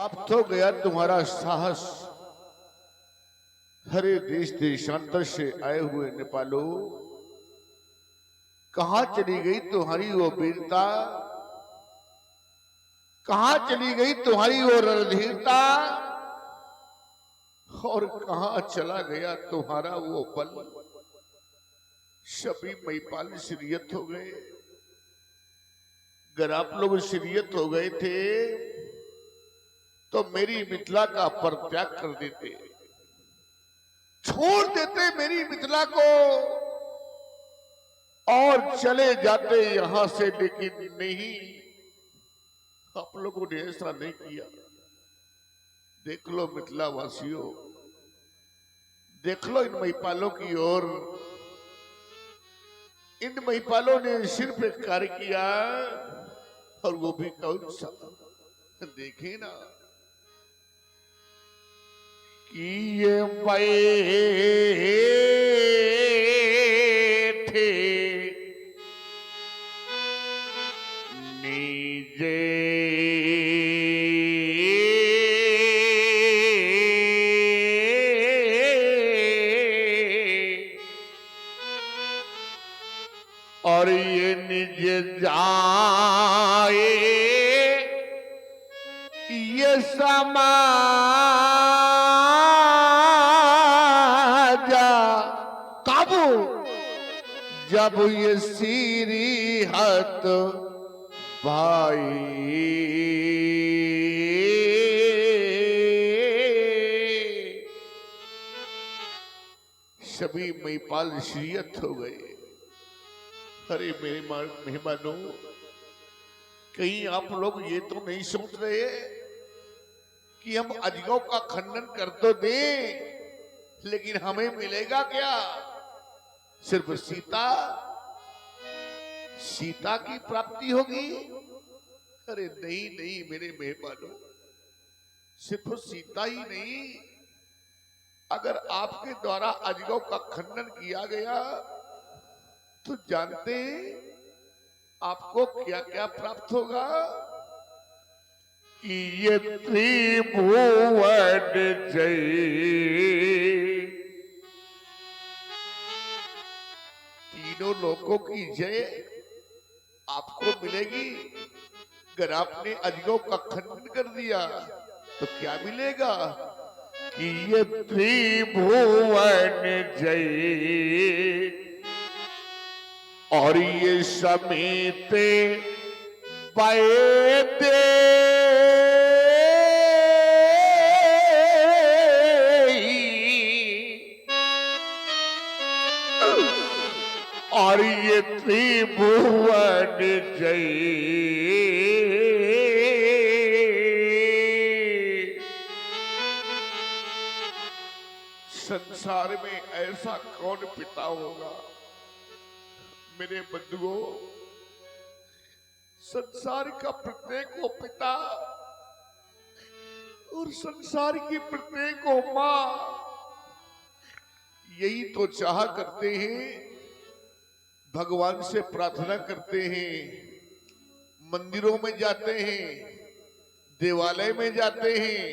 समाप्त हो गया तुम्हारा साहस। हरे देश देशांतर से आए हुए नेपालो, कहां चली गई तुम्हारी वो वीरता, कहां चली गई तुम्हारी वो रणधीरता, और कहां चला गया तुम्हारा वो बल। सभी महिपाल शिरियत हो गए। अगर आप लोग शिरियत हो गए थे तो मेरी मिथिला का परित्याग कर देते, छोड़ देते मेरी मिथिला को और चले जाते यहां से। लेकिन नहीं, आप लोगों ने ऐसा नहीं किया। देख लो मिथिला वासियों, देख लो इन महिपालों की ओर। इन महिपालों ने सिर पे कार्य किया, और वो भी कौन सा, देखे ना कि ये बैठे नीजे और ये निज जाए ये समाजा काबू, जब ये सीरी हत भाई। सभी महिपाल शिरियत हो गए। अरे मेरे मेहमानों, कहीं आप लोग ये तो नहीं सोच रहे कि हम अजगों का खंडन कर तो दें, लेकिन हमें मिलेगा क्या? सिर्फ सीता, सीता की प्राप्ति होगी? अरे नहीं नहीं मेरे मेहमानों, सिर्फ सीता ही नहीं, अगर आपके द्वारा अजगों का खंडन किया गया तो जानते हैं आपको क्या क्या प्राप्त होगा? कि ये त्रिभुवन जय, तीनों लोकों की जय आपको मिलेगी। अगर आपने अजगों का खंडन कर दिया तो क्या मिलेगा? कि ये त्रिभुवन जय और ये समेते पैदे और ये त्रिभुवन जय। संसार में ऐसा कौन पिता होगा मेरे बंधुओं? संसार का प्रत्येक को पिता और संसार की प्रत्येक को मां यही तो चाह करते हैं, भगवान से प्रार्थना करते हैं, मंदिरों में जाते हैं, देवालय में जाते हैं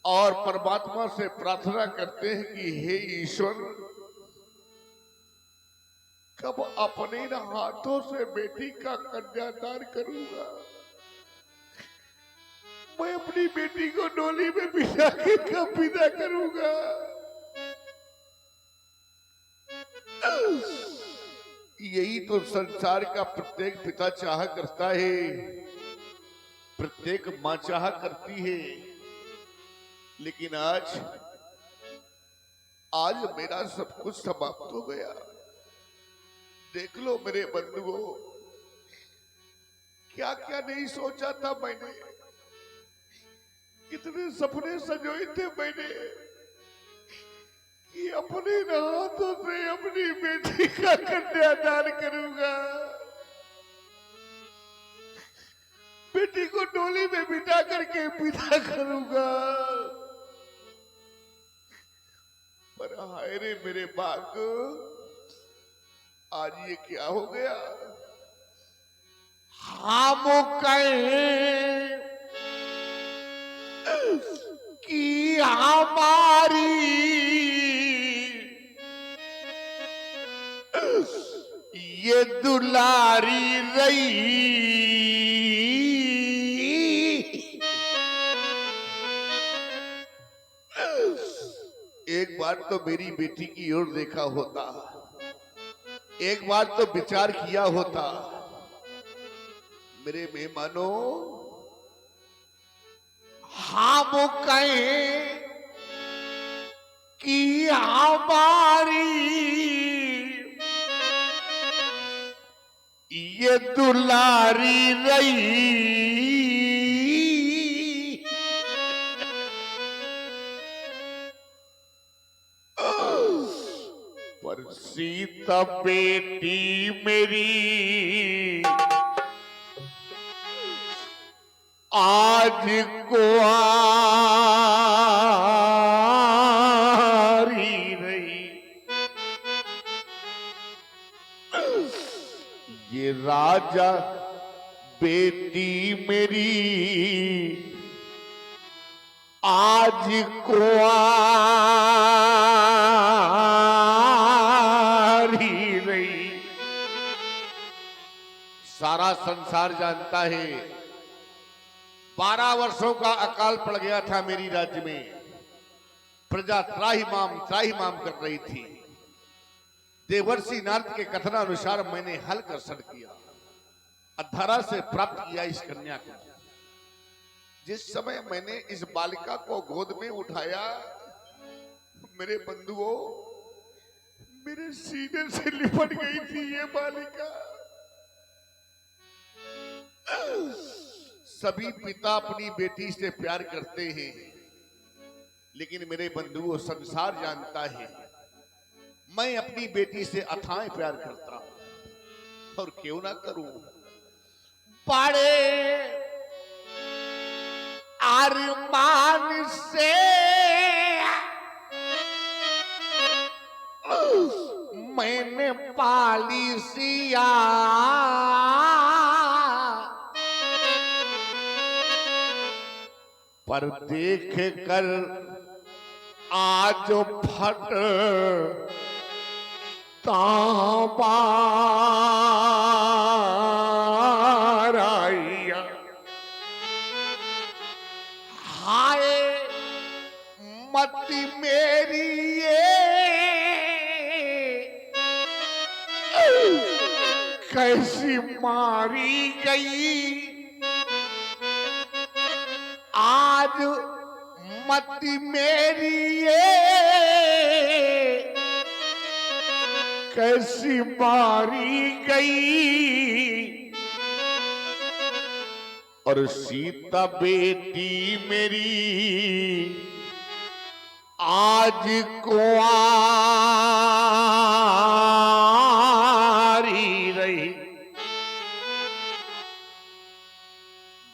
और परमात्मा से प्रार्थना करते हैं कि हे ईश्वर, कब अपने न हाथों से बेटी का कन्यादान करूंगा। मैं अपनी बेटी को डोली में बिठा के कब विदा करूंगा। यही तो संसार का प्रत्येक पिता चाह करता है, प्रत्येक मां चाह करती है। लेकिन आज मेरा सब कुछ समाप्त हो गया। देख लो मेरे बंधुओं, क्या क्या नहीं सोचा था मैंने, कितने सपने सजोए थे मैंने कि अपने हाथों से अपनी बेटी का कन्यादान करूंगा, बेटी को डोली में बिठा करके विदा करूंगा। पर हाय रे मेरे भाग्य, आज ये क्या हो गया? हम कहीं कि हमारी ये दुलारी रही। एक बार तो मेरी बेटी की ओर देखा होता, एक बार तो विचार किया होता। मेरे मेहमानों, हम कहें कि हमारी ये दुलारी रही, पर सीता बेटी मेरी आज कुआरी रही। ये राजा बेटी मेरी आज कुआरी रही। सारा संसार जानता है 12 वर्षों का अकाल पड़ गया था मेरी राज्य में। प्रजा त्राहिमाम कर रही थी। देवर्षि नारद के कथनानुसार मैंने हल कर्षण किया, अधरा से प्राप्त किया इस कन्या को। जिस समय मैंने इस बालिका को गोद में उठाया, मेरे बंधुओं, मेरे सीने से लिपट गई थी ये बालिका। सभी पिता अपनी बेटी से प्यार करते हैं, लेकिन मेरे बंधुओं, संसार जानता है मैं अपनी बेटी से अथाह प्यार करता हूं, और क्यों ना करूं। बड़े अरमान से मैंने पाली सिया, पर देख कर आज फट ताबाराइया। हाय मती मेरी ये कैसी मारी गई, आज मती मेरी ये कैसी मारी गई। और सीता बेटी मेरी आज कुंवारी रही।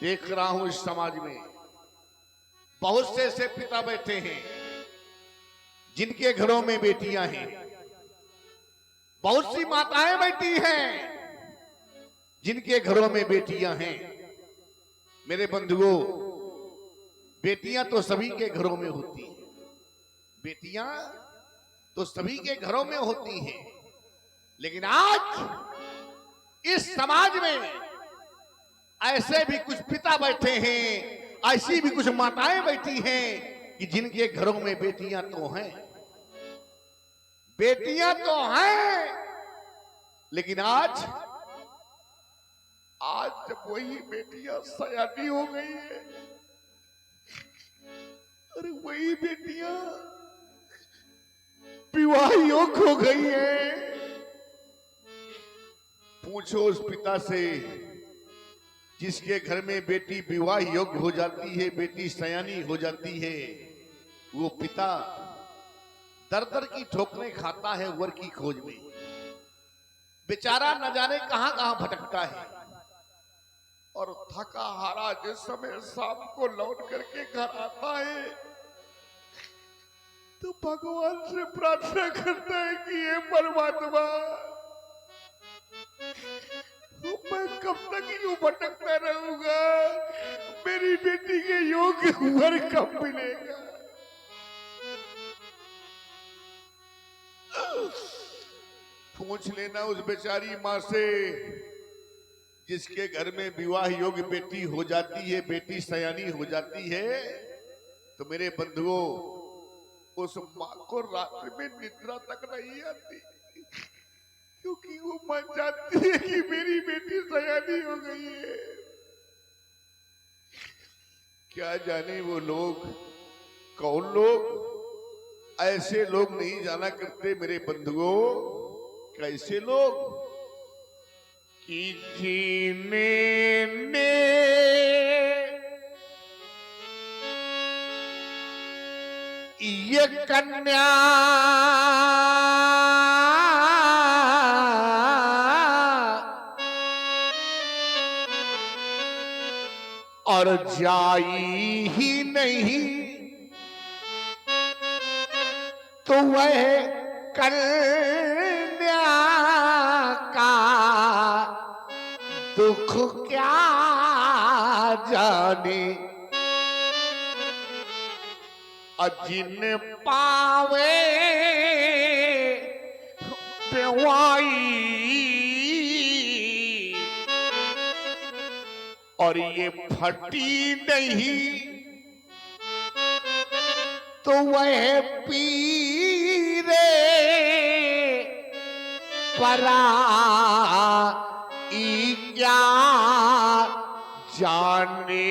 देख रहा हूं इस समाज में बहुत से ऐसे पिता बैठे हैं जिनके घरों में बेटियां हैं, बहुत सी माताएं बैठी हैं जिनके घरों में बेटियां हैं। मेरे बंधुओं, बेटियां तो सभी के घरों में होती हैं, बेटियां तो सभी के घरों में होती हैं, लेकिन आज इस समाज में ऐसे भी कुछ पिता बैठे हैं, ऐसी भी कुछ माताएं बैठी हैं कि जिनके घरों में बेटियां तो हैं, बेटियां तो हैं, लेकिन आज जब वही बेटियां सयानी हो गई है, अरे वही बेटियां विवाह योग्य हो गई है। पूछो उस पिता से जिसके घर में बेटी विवाह योग्य हो जाती है, बेटी सयानी हो जाती है, वो पिता दर दर की ठोकरें खाता है वर की खोज में। बेचारा न जाने कहां कहां भटकता है, और थका हारा जिस समय शाम को लौट करके घर आता है तो भगवान से प्रार्थना करता है कि हे परमात्मा, मैं कब तक यूं भटकता रहूंगा, मेरी बेटी के योग्य वर कब मिलेगा? पूछ लेना उस बेचारी माँ से जिसके घर में विवाह योग्य बेटी हो जाती है, बेटी सयानी हो जाती है, तो मेरे बंधुओं उस माँ को रात्रि में निद्रा तक नहीं आती, क्योंकि वो मान जाती है कि मेरी बेटी सयानी हो गई है। क्या जाने वो लोग कौन लोग, ऐसे लोग नहीं जाना करते मेरे बंधुओं। कैसे लोग कि जीने ने ये कन्या और जाई ही नहीं तो वह कन्या का दुख क्या जाने। जिन पावे बेवाई और ये फटी नहीं तो वह पीरे परा क्या जाने।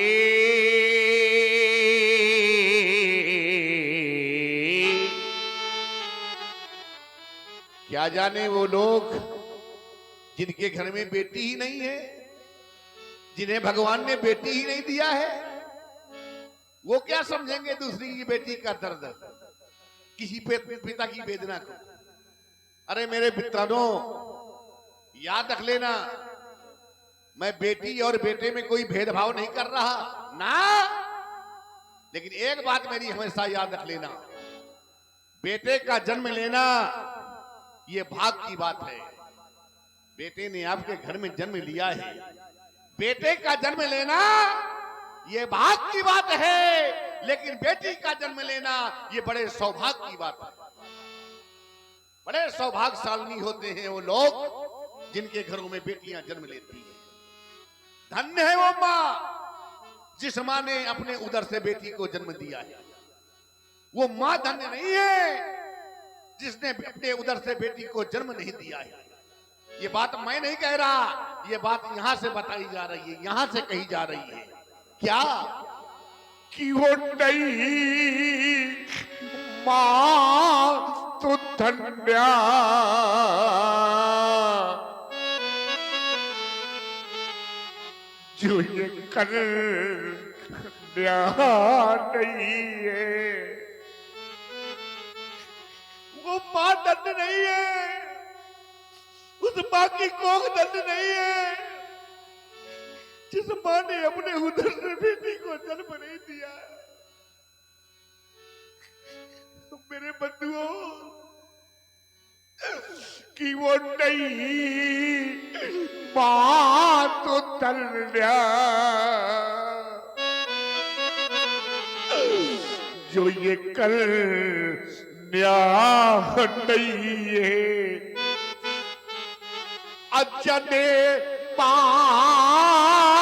क्या जाने वो लोग जिनके घर में बेटी ही नहीं है, जिन्हें भगवान ने बेटी ही नहीं दिया है, वो क्या समझेंगे दूसरी की बेटी का दर्द, किसी पिता की वेदना को। अरे मेरे मित्रों, याद रख लेना, मैं बेटी और बेटे में कोई भेदभाव नहीं कर रहा ना, लेकिन एक बात मेरी हमेशा याद रख लेना, बेटे का जन्म लेना ये भाग की बात है। बेटे ने आपके घर में जन्म लिया है, बेटे का जन्म लेना ये भाग की बात है, लेकिन बेटी का जन्म लेना ये बड़े सौभाग्य की बात है। बड़े सौभाग्यशाली होते हैं वो लोग जिनके घरों में बेटियां जन्म लेती हैं। धन्य है वो मां जिस मां ने अपने उदर से बेटी को जन्म दिया है। वो मां धन्य नहीं है जिसने अपने उदर से बेटी को जन्म नहीं दिया है। ये बात मैं नहीं कह रहा, ये बात यहां से बताई जा रही है, यहां से कही जा रही है। क्या कि वो नहीं मां तो धन्या जो ये कन्या नहीं है। वो मां धन्य नहीं है, उस मां की कोख धन्य नहीं है जिस मां ने अपने उदर से बेटी को जन्म नहीं दिया। तो मेरे बंधुओं कि वो नहीं मां तो धन्य जो ये कन्या नहीं है। अजने पात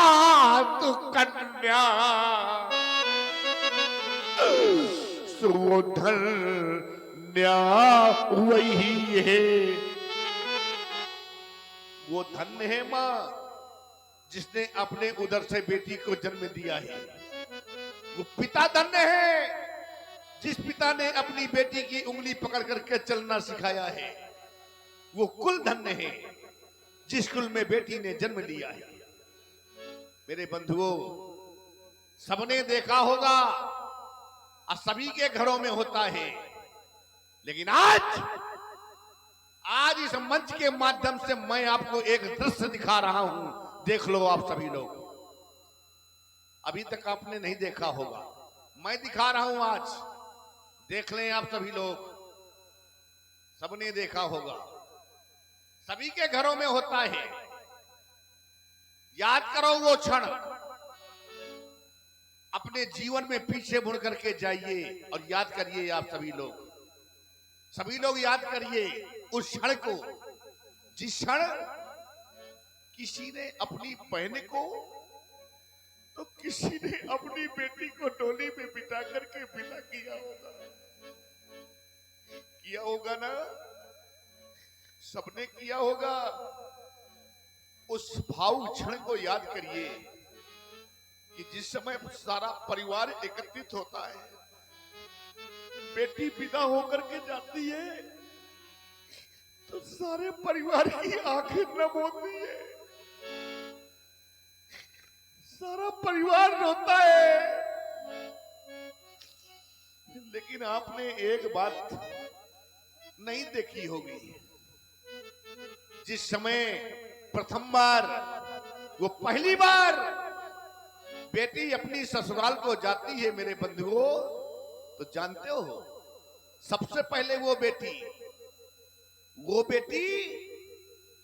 कन्या सुधन न्या वही है। वो धन्य है मां जिसने अपने उदर से बेटी को जन्म दिया है। वो पिता धन्य है जिस पिता ने अपनी बेटी की उंगली पकड़ करके चलना सिखाया है। वो कुल धन्य है जिस कुल में बेटी ने जन्म लिया है। मेरे बंधुओं, सबने देखा होगा और सभी के घरों में होता है, लेकिन आज इस मंच के माध्यम से मैं आपको एक दृश्य दिखा रहा हूं। देख लो आप सभी लोग, अभी तक आपने नहीं देखा होगा, मैं दिखा रहा हूं आज। देख लें आप सभी लोग, सबने देखा होगा, सभी के घरों में होता है। याद करो वो क्षण अपने जीवन में पीछे मुड़ करके जाइए और याद करिए। आप सभी लोग याद करिए उस क्षण को, जिस क्षण किसी ने अपनी बहन को तो किसी ने अपनी बेटी को डोली में बिठा करके विदा किया होगा ना, सबने किया होगा। उस भावुक क्षण को याद करिए कि जिस समय सारा परिवार एकत्रित होता है, बेटी विदा होकर के जाती है तो सारे परिवार की आंखें नम होती है, सारा परिवार रोता है। लेकिन आपने एक बात नहीं देखी होगी, जिस समय प्रथम बार, वो पहली बार बेटी अपनी ससुराल को जाती है मेरे बंधुओं, तो जानते हो सबसे पहले वो बेटी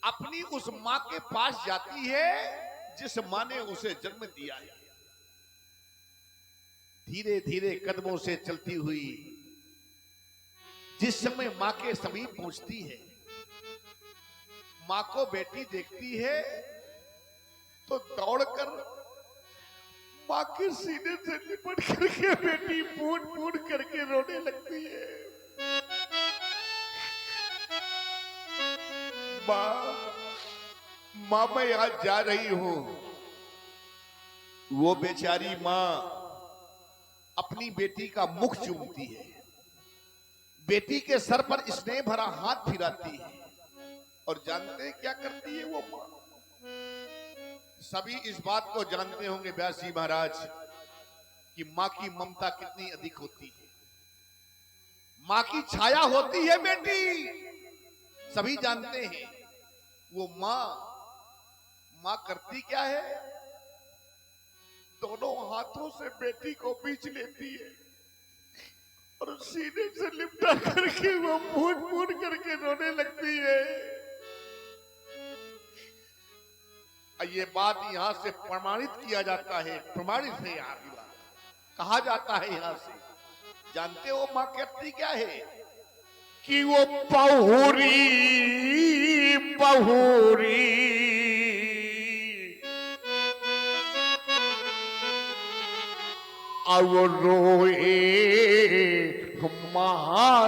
अपनी उस मां के पास जाती है जिस मां ने उसे जन्म दिया है। धीरे धीरे कदमों से चलती हुई जिस समय मां के समीप पहुंचती है, मां को बेटी देखती है तो दौड़कर मां के सीने से लिपट करके बेटी फूट फूट करके रोने लगती है। मां मैं आज जा रही हूं। वो बेचारी मां अपनी बेटी का मुख चूमती है, बेटी के सर पर स्नेह भरा हाथ फिराती है, और जानते हैं क्या करती है वो मां? सभी इस बात को जानते होंगे व्यास जी महाराज कि मां की ममता कितनी अधिक होती है, मां की छाया होती है बेटी। सभी जानते हैं वो मां करती क्या है? दोनों हाथों से बेटी को बीच लेती है और सीने से लिपटा करके वो फूट फूट करके रोने लगती है। ये बात यहां से प्रमाणित किया जाता है, प्रमाणित है यहाँ की बात, कहा जाता है यहां से। जानते हो मां कहती क्या है? कि वो बहुरी अब रोए मातारी।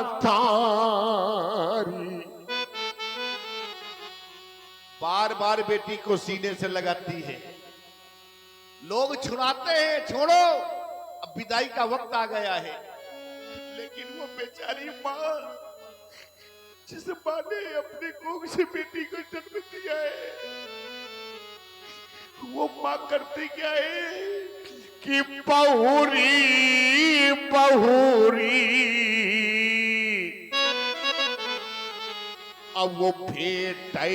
बार बार बेटी को सीने से लगाती है। लोग छुड़ाते हैं, छोड़ो अब विदाई का वक्त आ गया है, लेकिन वो बेचारी मां, जिस मां ने अपने कोख से बेटी को जन्म दिया है, वो मां करती क्या है? कि बहुरी अब वो भेटे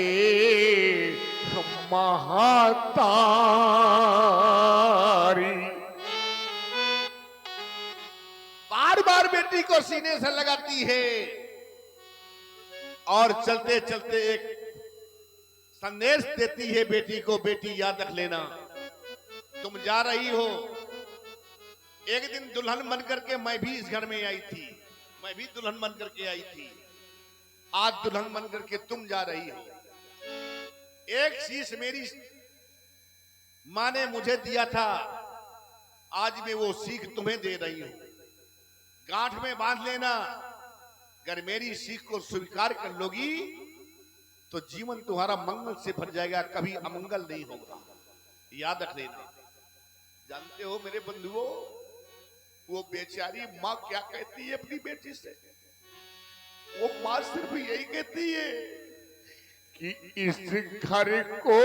महातारी। बार बार बेटी को सीने से लगाती है और चलते चलते एक संदेश देती है बेटी को, बेटी याद रख लेना, तुम जा रही हो। एक दिन दुल्हन बन करके मैं भी इस घर में आई थी, मैं भी दुल्हन बन करके आई थी, आज दुल्हन बन करके तुम जा रही हो। एक शीश मेरी मां ने मुझे दिया था, आज मैं वो सीख तुम्हें दे रही हूं, गांठ में बांध लेना। अगर मेरी सीख को स्वीकार कर लोगी तो जीवन तुम्हारा मंगल से भर जाएगा, कभी अमंगल नहीं होगा, याद रख लेना। जानते हो मेरे बंधुओं, वो बेचारी मां क्या कहती है अपनी बेटी से? वो मां सिर्फ यही कहती है कि इस घर को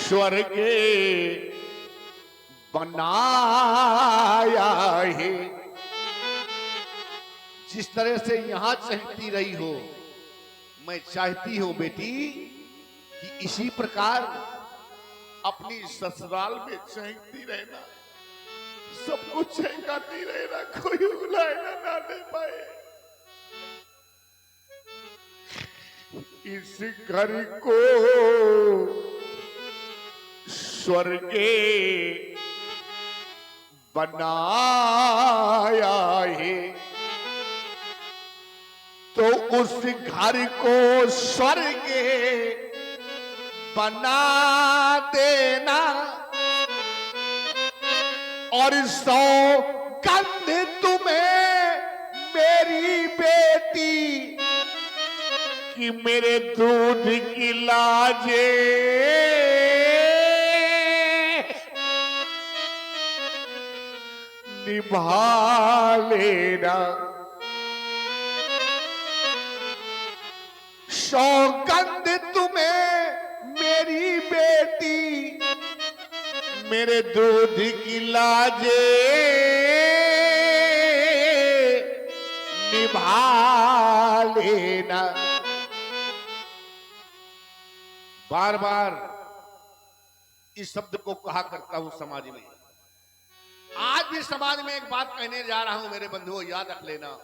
स्वर्ग बनाया है। जिस तरह से यहां चहकती रही हो, मैं चाहती हूं बेटी कि इसी प्रकार अपनी ससुराल में चहकती रहना, सब कुछ चहकाती रहना, कोई उगलाएगा ना दे पाए। इस घर को स्वर्गे बनाया है, तो उस घर को स्वर्ग बना देना, और सौगंध तुम्हें मेरी बेटी कि मेरे दूध की लाजे निभा लेना। सौगंध तुम्हें मेरी बेटी मेरे दूध की लाजे निभा लेना। बार बार इस शब्द को कहा करता हूं समाज में। आज भी समाज में एक बात कहने जा रहा हूं मेरे बंधुओं, याद रख लेना।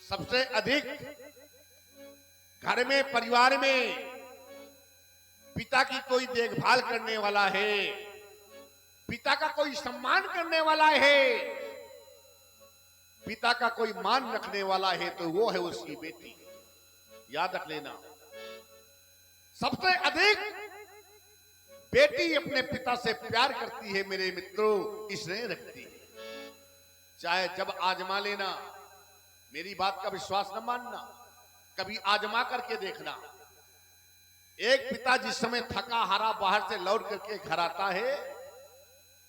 सबसे अधिक घर में, परिवार में पिता की कोई देखभाल करने वाला है, पिता का कोई सम्मान करने वाला है, पिता का कोई मान रखने वाला है, तो वो है उसकी बेटी। याद रख लेना, सबसे अधिक बेटी अपने पिता से प्यार करती है मेरे मित्रों, स्नेह रखती है। चाहे जब आजमा लेना, मेरी बात का विश्वास न मानना, कभी आजमा करके देखना। एक पिता जिस समय थका हारा बाहर से लौट करके घर आता है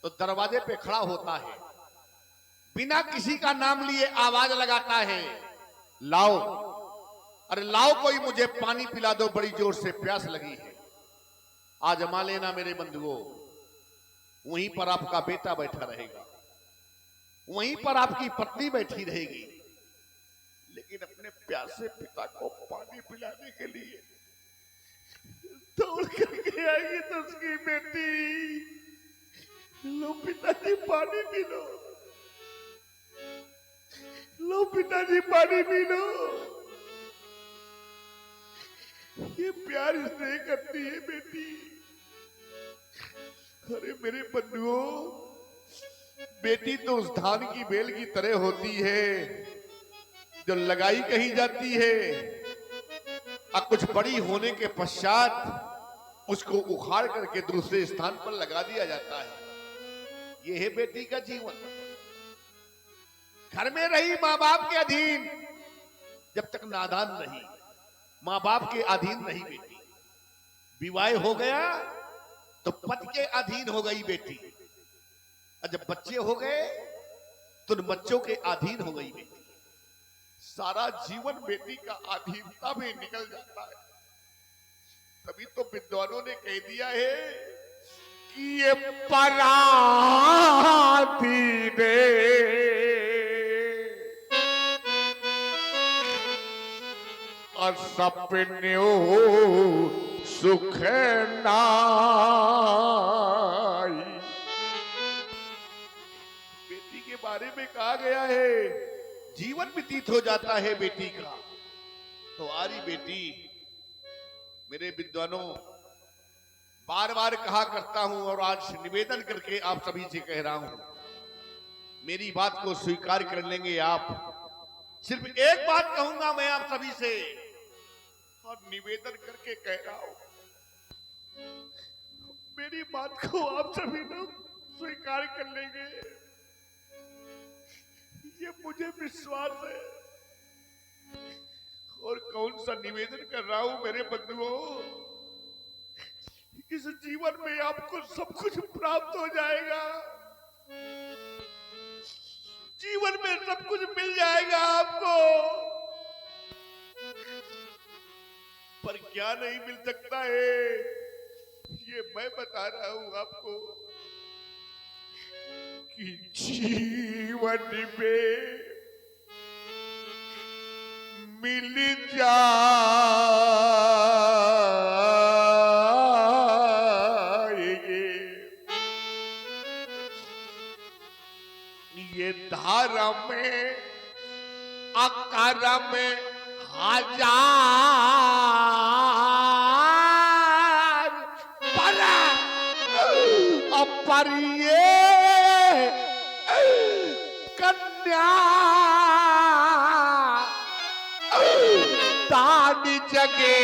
तो दरवाजे पे खड़ा होता है, बिना किसी का नाम लिए आवाज लगाता है, लाओ, अरे लाओ कोई मुझे पानी पिला दो, बड़ी जोर से प्यास लगी है। आजमा लेना मेरे बंधुओं, वहीं पर आपका बेटा बैठा रहेगा, वहीं पर आपकी पत्नी बैठी रहेगी, लेकिन अपने प्यासे पिता को पानी पिलाने के लिए दौड़ करके आएगी तो उसकी बेटी, लो पिताजी पानी पी लो, लो पिताजी पानी पी लो। ये प्यार इसलिए करती है बेटी। अरे मेरे बंधुओं, बेटी तो उस धान की बेल की तरह होती है जो लगाई कही जाती है और कुछ बड़ी होने के पश्चात उसको उखाड़ करके दूसरे स्थान पर लगा दिया जाता है। यह है बेटी का जीवन। घर में रही मां बाप के अधीन, जब तक नादान रही, मां बाप के अधीन रही बेटी। विवाह हो गया तो पति के अधीन हो गई बेटी, और जब बच्चे हो गए तो बच्चों के अधीन हो गई बेटी। सारा जीवन बेटी का अधीनता में निकल जाता है। तभी तो विद्वानों ने कह दिया है कि ये पराधी ने और सपन्यों सुख नाई। बेटी के बारे में कहा गया है, जीवन व्यतीत हो जाता है बेटी का। तो आरी बेटी, मेरे विद्वानों, बार बार कहा करता हूं और आज निवेदन करके आप सभी से कह रहा हूं, मेरी बात को स्वीकार कर लेंगे आप। सिर्फ एक बात कहूंगा मैं आप सभी से और निवेदन करके कह रहा हूं, मेरी बात को आप सभी लोग स्वीकार कर लेंगे, ये मुझे विश्वास है। और कौन सा निवेदन कर रहा हूं मेरे बंधुओं, इस जीवन में आपको सब कुछ प्राप्त हो जाएगा, जीवन में सब कुछ मिल जाएगा आपको, पर क्या नहीं मिल सकता है ये मैं बता रहा हूं आपको कि जीवन में मिल जाएंगे ये धारा में आकार में हजार पर ये कन्या दान जगे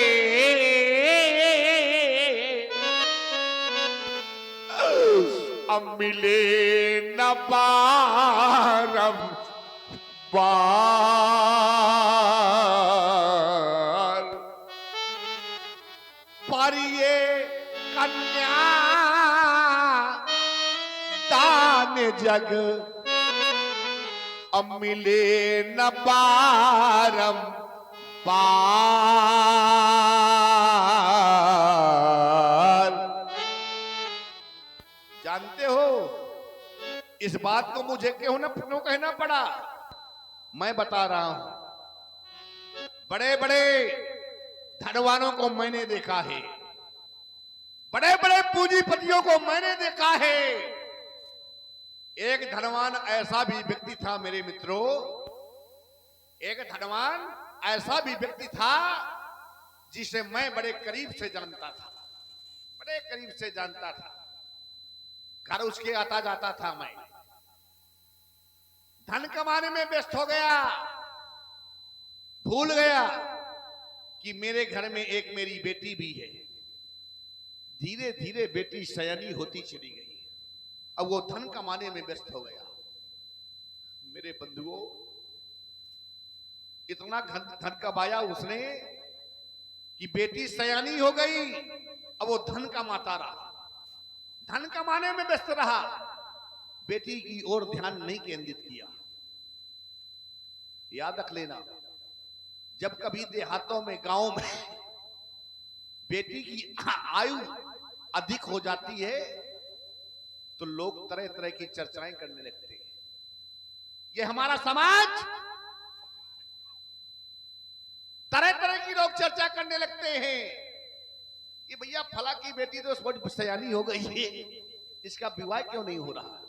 अब मिले न बारंबार। पर ये कन्या दान जग अब मिले न बारंबार। जानते हो इस बात को मुझे क्यों कहना पड़ा? मैं बता रहा हूं, बड़े बड़े धनवानों को मैंने देखा है, बड़े बड़े पूंजीपतियों को मैंने देखा है। एक धनवान ऐसा भी व्यक्ति था मेरे मित्रों, एक धनवान ऐसा भी व्यक्ति था जिसे मैं बड़े करीब से जानता था, बड़े करीब से जानता था। घर उसके आता जाता था। मैं धन कमाने में व्यस्त हो गया, भूल गया कि मेरे घर में एक मेरी बेटी भी है। धीरे धीरे बेटी सयानी होती चली गई। अब वो धन कमाने में व्यस्त हो गया। मेरे बंधुओं, इतना धन कमाया उसने कि बेटी सयानी हो गई। अब वो धन कमाता रहा, धन कमाने में व्यस्त रहा, बेटी की ओर ध्यान नहीं केंद्रित किया। याद रख लेना, जब कभी देहातों में, गांव में बेटी की आयु अधिक हो जाती है तो लोग तरह तरह की चर्चाएं करने लगते हैं। ये हमारा समाज तरह तरह की लोग चर्चा करने लगते हैं कि भैया फला की बेटी तो सयानी हो गई है, इसका विवाह क्यों नहीं हो रहा?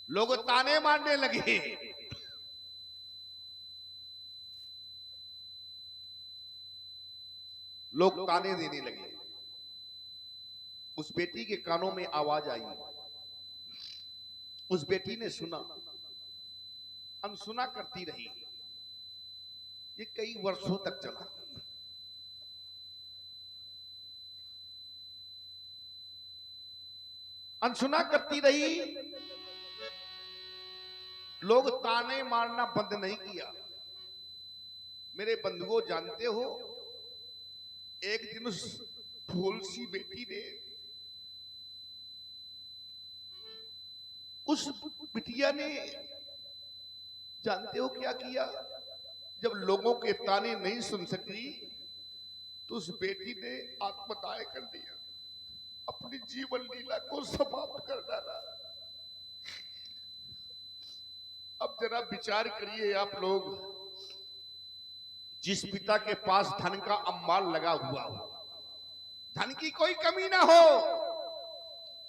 लोग ताने मारने लगे। लोग ताने देने लगे। उस बेटी के कानों में आवाज आई। उस बेटी ने सुना, अनसुना करती रही। ये कई वर्षों तक चला। अनसुना करती रही। लोग ताने मारना बंद नहीं किया। मेरे बंधुओं, जानते हो, एक दिन उस फूल सी बेटी ने, उस बिटिया ने, जानते हो क्या किया? जब लोगों के ताने नहीं सुन सकी तो उस बेटी ने आत्मदाह कर दिया, अपनी जीवन लीला को समाप्त कर डाला। अब जरा विचार करिए आप लोग, जिस पिता के पास धन का अंबार लगा हुआ हो, धन की कोई कमी ना हो,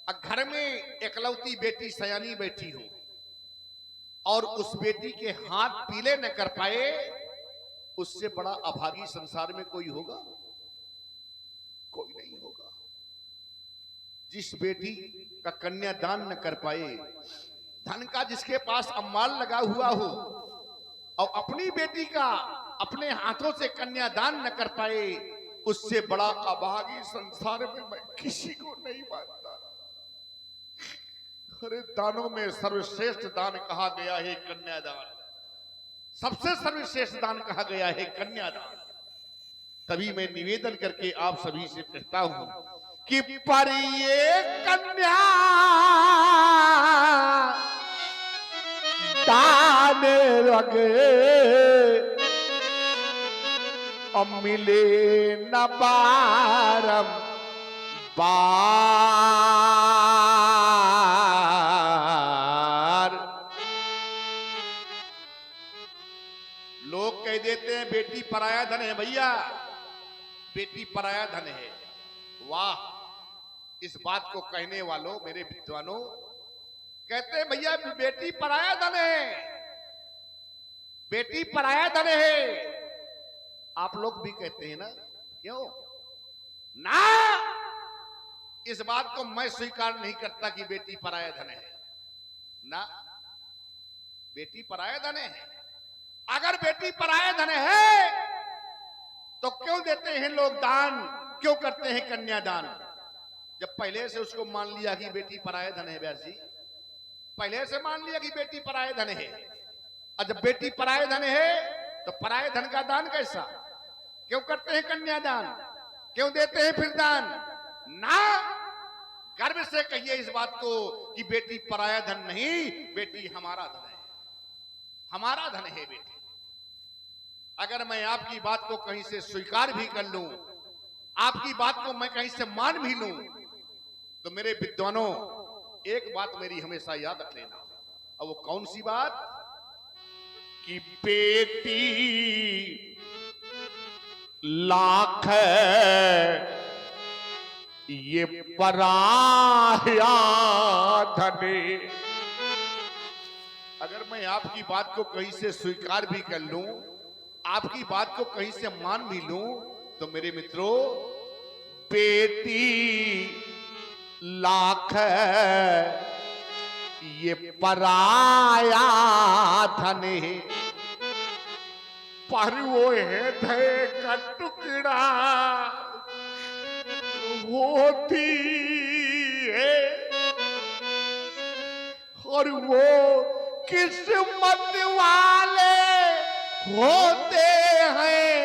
घर में एकलौती बेटी सयानी बैठी हो और उस बेटी के हाथ पीले न कर पाए, उससे बड़ा अभागी संसार में कोई होगा? कोई नहीं होगा। जिस बेटी का कन्यादान न कर पाए, धन का जिसके पास अम्माल लगा हुआ हो और अपनी बेटी का अपने हाथों से कन्यादान न कर पाए, उससे बड़ा अभागी संसार में मैं किसी को नहीं मानता। अरे दानों में सर्वश्रेष्ठ दान कहा गया है कन्यादान। सबसे सर्वश्रेष्ठ दान कहा गया है कन्यादान। तभी मैं निवेदन करके आप सभी से कहता हूं कि पर ये कन्या दान लगे अब मिले न बारंबार। लोग कह देते हैं बेटी पराया धन है। भैया, बेटी पराया धन है। वाह! इस बात को कहने वालों, मेरे विद्वानों, कहते हैं भैया बेटी पराया धन है, बेटी पराया धन है। आप लोग भी कहते हैं ना? क्यों ना? इस बात को मैं स्वीकार नहीं करता कि बेटी पराया धन है ना। बेटी पराया धन है। अगर बेटी पराया धन है तो क्यों देते हैं लोग दान, क्यों करते हैं कन्यादान? जब पहले से उसको मान लिया कि बेटी पराया धन है, व्यास जी पहले से मान लिया कि बेटी पराया धन है, और जब बेटी पराया धन है तो पराये धन का दान कैसा? क्यों करते हैं कन्यादान, क्यों देते हैं फिर दान? ना, गर्व से कहिए इस बात को कि बेटी पराया धन नहीं, बेटी हमारा धन है, हमारा धन है बेटी। अगर मैं आपकी बात को कहीं से स्वीकार भी कर लूं, आपकी बात को मैं कहीं से मान भी लूं, तो मेरे विद्वानों एक बात मेरी हमेशा याद रख लेना। और वो कौन सी बात? कि बेटी लाख है ये पराया धन। अगर मैं आपकी बात को कहीं से स्वीकार भी कर लूं, आपकी बात को कहीं से मान भी लूं, तो मेरे मित्रों बेटी लाख है ये पराया धन है। पर वो है धय का टुकड़ा होती है, और वो किस्मत वाले होते हैं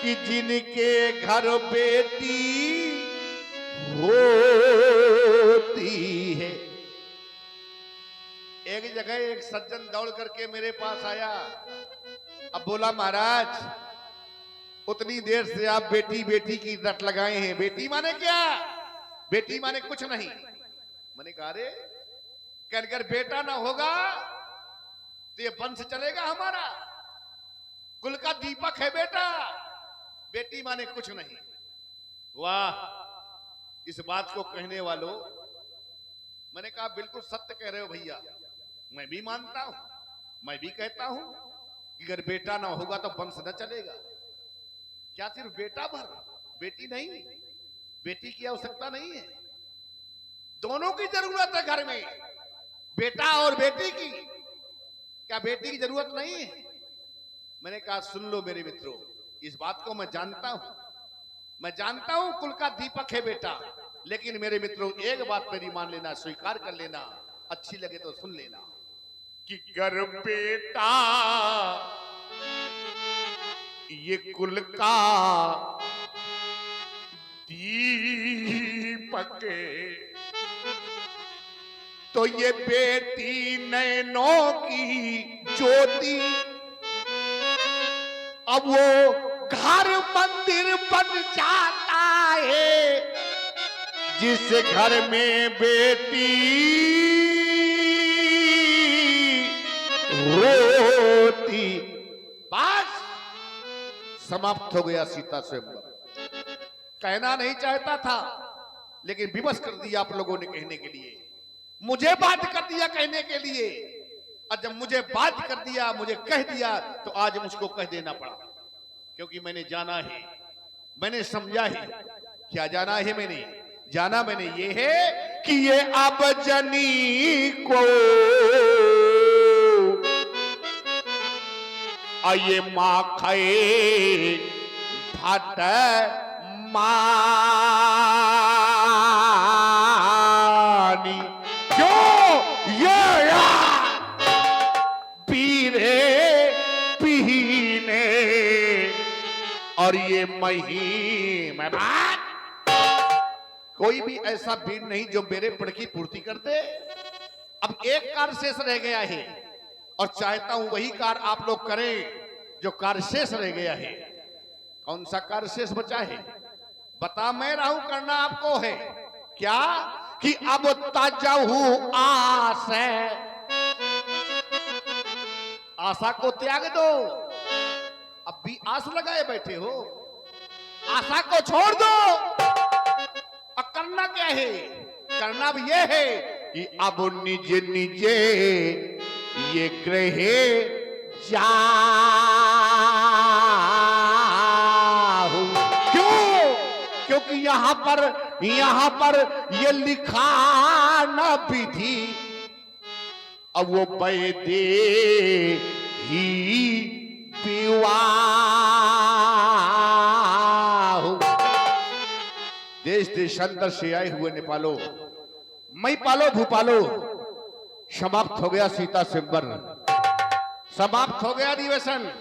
कि जिनके घर बेटी होती है। एक जगह एक सज्जन दौड़ करके मेरे पास आया, अब बोला महाराज उतनी देर से आप बेटी बेटी की रट लगाए हैं, बेटी माने क्या? बेटी माने कुछ नहीं। मैंने कहा रे अगर बेटा ना होगा तो ये वंश चलेगा हमारा, कुल का दीपक है बेटा, बेटी माने कुछ नहीं। वाह, इस बात को कहने वालों, मैंने कहा बिल्कुल सत्य कह रहे हो भैया, मैं भी मानता हूं, मैं भी कहता हूं कि अगर बेटा ना होगा तो वंश न चलेगा। क्या सिर्फ बेटा भर, बेटी नहीं? बेटी की आवश्यकता नहीं है, दोनों की जरूरत है घर में, बेटा और बेटी की। क्या बेटी की जरूरत नहीं है? मैंने कहा सुन लो मेरे मित्रों, इस बात को मैं जानता हूं, मैं जानता हूं कुल का दीपक है बेटा, लेकिन मेरे मित्रों एक बात मेरी मान लेना, स्वीकार कर लेना, अच्छी लगे तो सुन लेना कि घर बेटा ये कुल का दीपक है, तो ये बेटी नैनों की ज्योति, अब वो घर मंदिर बन जाता है जिस घर में बेटी होती। बस समाप्त हो गया सीता स्वयंवर। कहना नहीं चाहता था, लेकिन विवश कर दिया आप लोगों ने कहने के लिए, मुझे बात कर दिया कहने के लिए, और जब मुझे बात कर दिया, मुझे कह दिया, तो आज मुझको कह देना पड़ा, क्योंकि मैंने जाना है, मैंने समझा है। क्या जाना है? मैंने जाना मैंने ये है कि ये अब जनी को ये माँ खाए भाट मानी, क्यों ये पीरे पीने और ये महीम बात। कोई भी ऐसा वीर नहीं जो मेरे पड़ की पूर्ति कर दे। अब एक कार्य शेष रह गया है, और चाहता हूं वही कार्य आप लोग करें जो कार्य शेष रह गया है। कौन सा कार्य शेष बचा है? बता मैं रहा हूं, करना आपको है। क्या? कि अब तजहू आस है, आशा को त्याग दो। अब भी आस लगाए बैठे हो, आशा को छोड़ दो। अब करना क्या है? करना भी यह है कि अब निजे निजे ये ग्रहे जाओ। क्यों? क्योंकि कि यहाँ पर ये लिखा न विधि, अब वो बैदे ही विवाह। देश देशांतर से आए हुए नेपालो, मई पालो भूपालो, समाप्त हो गया सीता सिंबर, समाप्त हो गया अधिवेशन।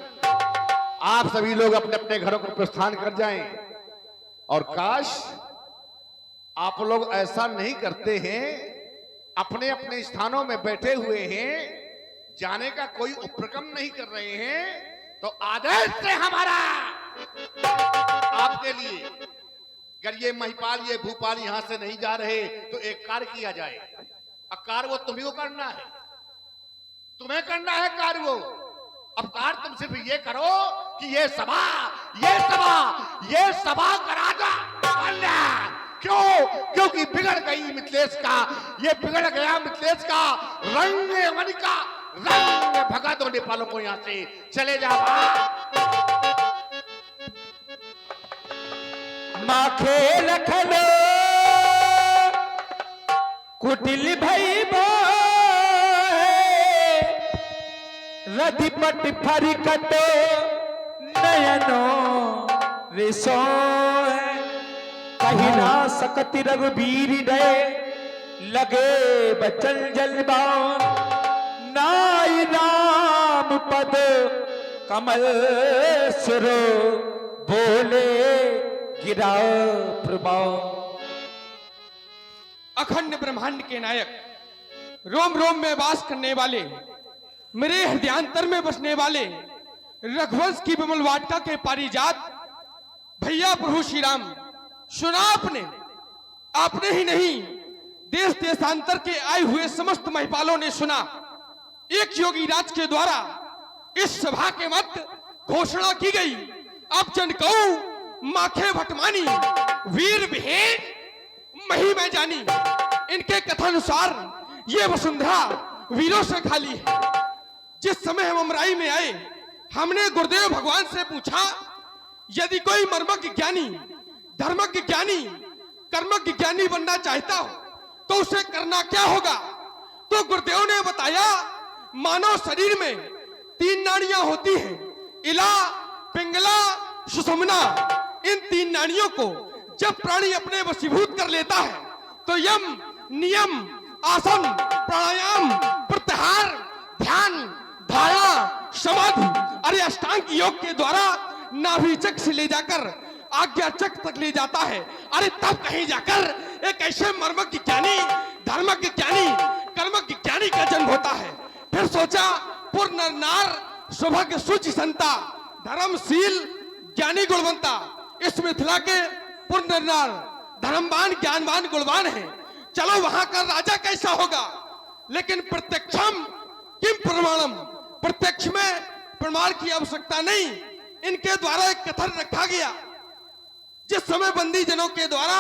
आप सभी लोग अपने अपने घरों को प्रस्थान कर जाएं। और काश आप लोग ऐसा नहीं करते हैं, अपने अपने स्थानों में बैठे हुए हैं, जाने का कोई उपक्रम नहीं कर रहे हैं, तो आदेश से हमारा आपके लिए, अगर ये महिपाल ये भूपाल यहां से नहीं जा रहे तो एक कार्य किया जाए। कार्य वो तुम्ही को करना है, तुम्हें करना है कार्य वो। अब कार्य तुम सिर्फ ये करो कि ये सभा करा दो। क्यों? क्योंकि बिगड़ गई मिथिलेश का, ये बिगड़ गया मिथिलेश का रंग मन का रंग। भगा दो नेपालों को यहां से, चले जाओ। माखे रखलो कुटिल भई बो रधिपट फरिकट नयनो रिसो कहीं ना सकति रघुबीर दे लगे बचल जलबा नाई राम पद कमल सुरो बोले गिरा प्रभाव। अखंड ब्रह्मांड के नायक, रोम रोम में वास करने वाले, मेरे हृदयांतर में बसने वाले, रघुवंश की विमल वाटिका के पारिजात भैया प्रभु श्री राम, सुना आपने ही नहीं, देश देशांतर के आए हुए समस्त महिपालों ने सुना। एक योगी राज के द्वारा इस सभा के मध्य घोषणा की गई। अब जन कहूं माखे भटमानी, वीर भेद मही में जानी। इनके कथानुसार ये वसुंधरा वीरों से खाली है। जिस समय हम अमराई में आए, हमने गुरुदेव भगवान से पूछा, यदि कोई मर्मज्ञ ज्ञानी, धर्मज्ञ ज्ञानी, कर्मज्ञ ज्ञानी बनना चाहता हो तो उसे करना क्या होगा? तो गुरुदेव ने बताया, मानव शरीर में 3 नाड़ियां होती हैं, इला, पिंगला, सुषुम्ना। इन 3 नाड़ियों को जब प्राणी अपने वशीभूत कर लेता है तो यम, नियम, आसन, प्राणायाम, प्रत्याहार, ध्यान, धारणा, समाधि, अरे अष्टांग योग के द्वारा नाभि चक्र से ले जाकर आज्ञा चक्र तक ले जाता है। अरे तब कहीं जाकर एक ऐसे मर्मज्ञ ज्ञानी, धर्मज्ञ ज्ञानी, कर्मज्ञ ज्ञानी का जन्म होता है। फिर सोचा, पूर्ण नार, सौभाग्य सूचि संता, धर्मशील, ज्ञानी गुणवंता, इस मिथिला के पूर्ण नार, धर्मवान, ज्ञानवान, गुणवान है। चलो वहां का राजा कैसा होगा? लेकिन प्रत्यक्षम किम प्रमाणम, प्रत्यक्ष में प्रमाण की आवश्यकता नहीं। इनके द्वारा एक कथन रखा गया। जिस समय बंदी जनों के द्वारा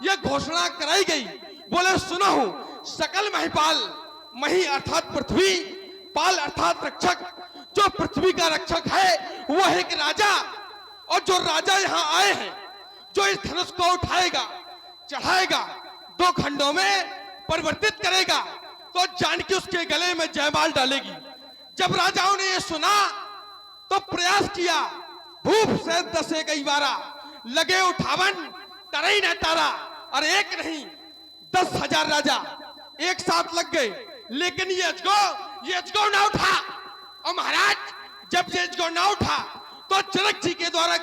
यह घोषणा कराई गई, बोले सुनो, सकल महिपाल, मही अर्थात पृथ्वी, पाल अर्थात रक्षक, जो पृथ्वी का रक्षक है वह एक राजा। और जो राजा यहाँ आए हैं, जो इस धनुष को उठाएगा, चढ़ाएगा, 2 खंडों में परिवर्तित करेगा, तो जानकी उसके गले में जयमाल डालेगी। जब राजाओं ने यह सुना तो प्रयास किया, भूप से 10 कई बारा लगे उठावन, तरई न तारा। और एक नहीं 10,000 राजा एक साथ लग गए, लेकिन ये अजगौ ना उठा। और महाराज, जब ये अजगौ ना उठा तो जनक जी के द्वारा